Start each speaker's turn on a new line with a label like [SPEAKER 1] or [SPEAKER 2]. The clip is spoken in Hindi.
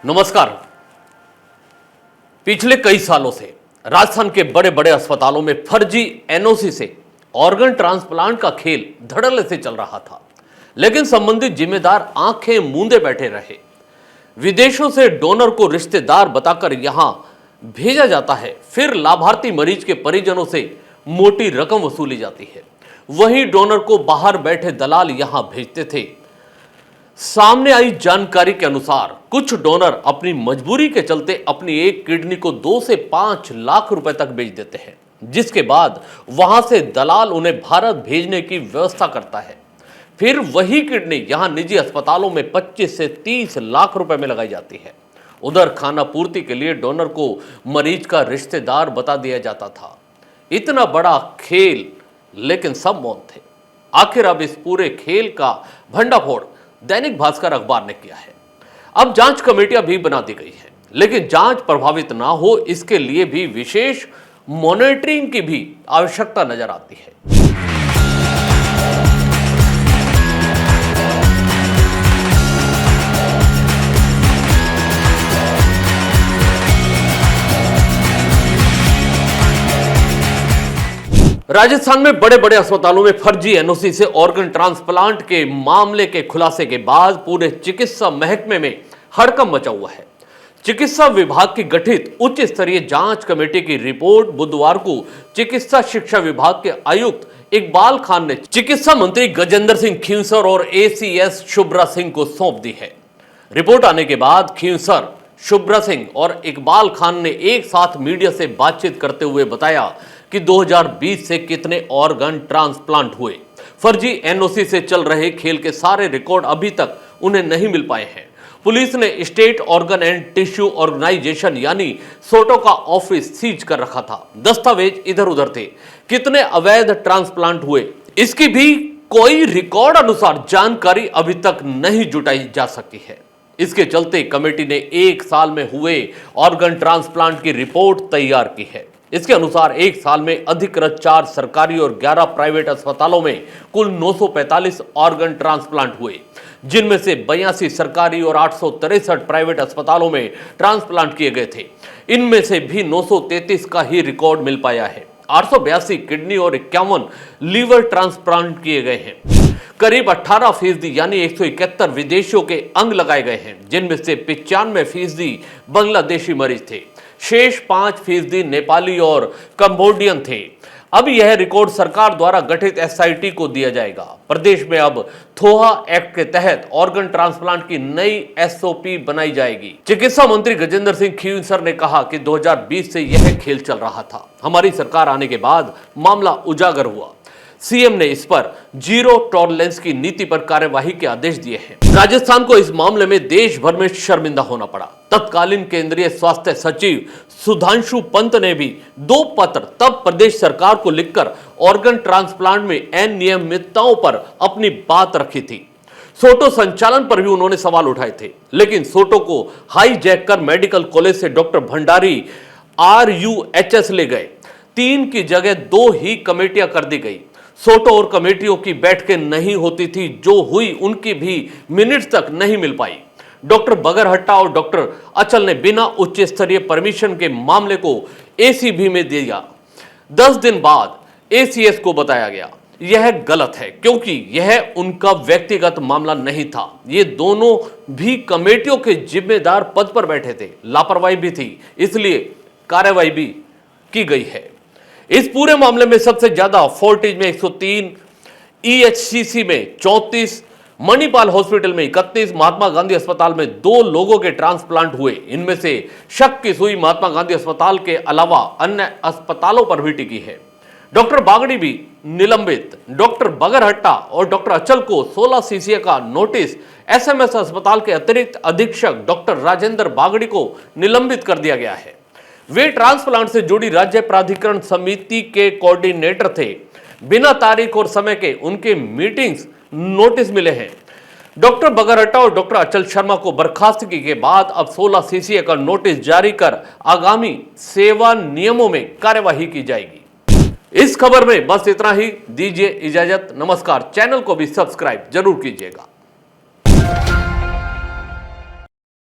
[SPEAKER 1] नमस्कार। पिछले कई सालों से राजस्थान के बड़े बड़े अस्पतालों में फर्जी एनओसी से ऑर्गन ट्रांसप्लांट का खेल धड़ल्ले से चल रहा था, लेकिन संबंधित जिम्मेदार आंखें मूंदे बैठे रहे। विदेशों से डोनर को रिश्तेदार बताकर यहां भेजा जाता है, फिर लाभार्थी मरीज के परिजनों से मोटी रकम वसूली जाती है। वहीं डोनर को बाहर बैठे दलाल यहां भेजते थे। सामने आई जानकारी के अनुसार कुछ डोनर अपनी मजबूरी के चलते अपनी एक किडनी को 2 से 5 लाख रुपए तक बेच देते हैं, जिसके बाद वहां से दलाल उन्हें भारत भेजने की व्यवस्था करता है। फिर वही किडनी यहां निजी अस्पतालों में 25 से 30 लाख रुपए में लगाई जाती है। उधर खाना पूर्ति के लिए डोनर को मरीज का रिश्तेदार बता दिया जाता था। इतना बड़ा खेल, लेकिन सब मौन थे। आखिर अब इस पूरे खेल का भंडाफोड़ दैनिक भास्कर अखबार ने किया है। अब जांच कमेटियां भी बना दी गई है, लेकिन जांच प्रभावित ना हो इसके लिए भी विशेष मॉनिटरिंग की भी आवश्यकता नजर आती है। राजस्थान में बड़े बड़े अस्पतालों में फर्जी एनओसी से ऑर्गन ट्रांसप्लांट के मामले के खुलासे के बाद पूरे चिकित्सा महकमे में हड़कंप मचा हुआ है। चिकित्सा विभाग की गठित उच्च स्तरीय जांच कमेटी की रिपोर्ट बुधवार को चिकित्सा शिक्षा विभाग के आयुक्त इकबाल खान ने चिकित्सा मंत्री गजेंद्र सिंह खींवसर और एसीएस शुभ्रा सिंह को सौंप दी है। रिपोर्ट आने के बाद खींवसर, शुभ्रा सिंह और इकबाल खान ने एक साथ मीडिया से बातचीत करते हुए बताया कि 2020 से कितने ऑर्गन ट्रांसप्लांट हुए। फर्जी एनओसी से चल रहे खेल के सारे रिकॉर्ड अभी तक उन्हें नहीं मिल पाए हैं। पुलिस ने state organ and tissue organisation यानी सोटो का ऑफिस सीज कर रखा था। दस्तावेज इधर उधर थे। कितने अवैध ट्रांसप्लांट हुए इसकी भी कोई रिकॉर्ड अनुसार जानकारी अभी तक नहीं जुटाई जा सकी है। इसके चलते कमेटी ने 1 साल में हुए ऑर्गन ट्रांसप्लांट की रिपोर्ट तैयार की है। इसके अनुसार 1 साल में अधिकृत 4 सरकारी और 11 प्राइवेट अस्पतालों में कुल 945 ऑर्गन ट्रांसप्लांट हुए, जिनमें से 82 सरकारी और 863 प्राइवेट अस्पतालों में ट्रांसप्लांट किए गए थे। इनमें से भी 933 का ही रिकॉर्ड मिल पाया है। 882 किडनी और 51 लीवर ट्रांसप्लांट किए गए हैं। करीब 18% यानी 171 विदेशियों के अंग लगाए गए हैं, जिनमें से 95% बांग्लादेशी मरीज थे। शेष 5% नेपाली और कंबोडियन थे। अब यह रिकॉर्ड सरकार द्वारा गठित एसआईटी को दिया जाएगा। प्रदेश में अब थोहा एक्ट के तहत ऑर्गन ट्रांसप्लांट की नई एसओपी बनाई जाएगी। चिकित्सा मंत्री गजेंद्र सिंह खींवसर ने कहा कि 2020 से यह खेल चल रहा था। हमारी सरकार आने के बाद मामला उजागर हुआ। सीएम ने इस पर जीरो टॉलरेंस की नीति पर कार्यवाही के आदेश दिए हैं। राजस्थान को इस मामले में देश भर में शर्मिंदा होना पड़ा। तत्कालीन केंद्रीय स्वास्थ्य सचिव सुधांशु पंत ने भी 2 पत्र तब प्रदेश सरकार को लिखकर ऑर्गन ट्रांसप्लांट में अनियमितताओं पर अपनी बात रखी थी। सोटो संचालन पर भी उन्होंने सवाल उठाए थे, लेकिन सोटो को हाईजैक कर मेडिकल कॉलेज से डॉक्टर भंडारी RUHS ले गए। 3 की जगह 2 ही कमेटियां कर दी गई। सोटो और कमेटियों की बैठकें नहीं होती थी, जो हुई उनकी भी मिनट्स तक नहीं मिल पाई। डॉक्टर बगरहट्टा और डॉक्टर अचल ने बिना उच्च स्तरीय परमिशन के मामले को एसीबी में दिया। 10 दिन बाद एसीएस को बताया गया। यह गलत है, क्योंकि यह उनका व्यक्तिगत मामला नहीं था। ये दोनों भी कमेटियों के जिम्मेदार पद पर बैठे थे। लापरवाही भी थी, इसलिए कार्रवाई भी की गई है। इस पूरे मामले में सबसे ज्यादा फोर्टिज में 103, EHCC में 34, मणिपाल हॉस्पिटल में 31, महात्मा गांधी अस्पताल में 2 लोगों के ट्रांसप्लांट हुए। इनमें से शक की सुई महात्मा गांधी अस्पताल के अलावा अन्य अस्पतालों पर भी टिकी है। डॉक्टर बागड़ी भी निलंबित। डॉक्टर बगरहट्टा और डॉक्टर अचल को 16 CCA का नोटिस। SMS अस्पताल के अतिरिक्त अधीक्षक डॉक्टर राजेंद्र बागड़ी को निलंबित कर दिया गया है। वे ट्रांसप्लांट से जुड़ी राज्य प्राधिकरण समिति के कोऑर्डिनेटर थे। बिना तारीख और समय के उनके मीटिंग्स नोटिस मिले हैं। डॉक्टर बगरहट्टा और डॉक्टर अचल शर्मा को बर्खास्तगी के बाद अब 16 CCA का नोटिस जारी कर आगामी सेवा नियमों में कार्यवाही की जाएगी। इस खबर में बस इतना ही। दीजिए इजाजत। नमस्कार। चैनल को भी सब्सक्राइब जरूर कीजिएगा।